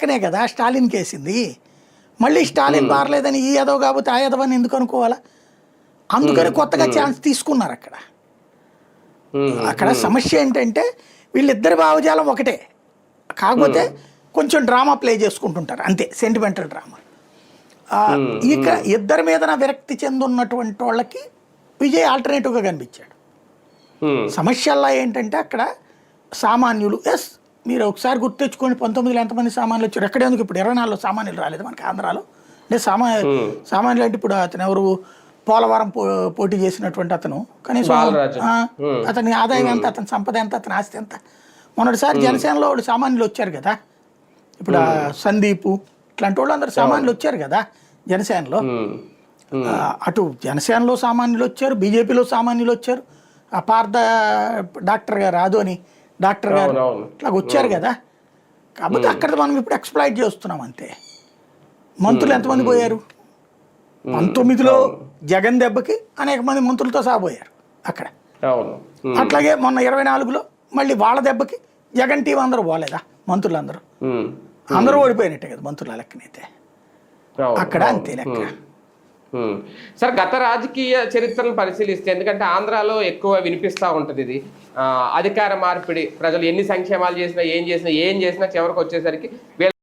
కనే కదా స్టాలిన్ కేసింది. మళ్ళీ స్టాలిన్ బారలేదని ఈ యాదవ్ కాబట్టి ఆ యాదవ్ అని ఎందుకు అనుకోవాలా? అందుకని కొత్తగా ఛాన్స్ తీసుకున్నారు అక్కడ. అక్కడ సమస్య ఏంటంటే వీళ్ళిద్దరి భావజాలం ఒకటే, కాకపోతే కొంచెం డ్రామా ప్లే చేసుకుంటుంటారు అంతే, సెంటిమెంటల్ డ్రామా. ఇక ఇద్దరి మీద విరక్తి చెందున్నటువంటి వాళ్ళకి విజయ్ ఆల్టర్నేటివ్గా కనిపించాడు. సమస్యల్లా ఏంటంటే అక్కడ సామాన్యులు, ఎస్ మీరు ఒకసారి గుర్తు తెచ్చుకోండి, 19లో ఎంతమంది సామాన్యులు వచ్చారు, ఎక్కడేందుకు ఇప్పుడు 24లో సామాన్యులు రాలేదు మనకి ఆంధ్రాలో. అంటే సామాన్యులు అంటే ఇప్పుడు అతను ఎవరు, పోలవరం పోటీ చేసినటువంటి అతను, కనీసం అతని ఆదాయం ఎంత, అతని సంపద ఎంత, అతని ఆస్తి ఎంత. మొన్నటిసారి జనసేనలో వాళ్ళు సామాన్యులు వచ్చారు కదా, ఇప్పుడు సందీపు ఇట్లాంటి వాళ్ళు అందరు సామాన్యులు వచ్చారు కదా జనసేనలో. అటు జనసేనలో సామాన్యులు వచ్చారు, బీజేపీలో సామాన్యులు వచ్చారు, ఆ పార్థ డాక్టర్ గారు రాదు అని డాక్టర్ గారు ఇట్లా వచ్చారు కదా. కాబట్టి అక్కడ మనం ఇప్పుడు ఎక్స్ప్లాయిట్ చేస్తున్నాం అంతే. మంత్రులు ఎంతమంది పోయారు? 19లో జగన్ దెబ్బకి అనేక మంది మంత్రులతో సాగపోయారు అక్కడ. అట్లాగే మొన్న 24లో మళ్ళీ వాళ్ళ దెబ్బకి జగన్ టీం అందరూ పోలేదా, మంత్రులు అందరూ ఓడిపోయినట్టే కదా మంత్రుల లెక్కనైతే అక్కడ అంతే లెక్క. సార్, గత రాజకీయ చరిత్రను పరిశీలిస్తే, ఎందుకంటే ఆంధ్రాలో ఎక్కువ వినిపిస్తూ ఉంటుంది ఇది, అధికార మార్పిడి, ప్రజలు ఎన్ని సంక్షేమాలు చేసినా ఏం చేసినా చివరికి వచ్చేసరికి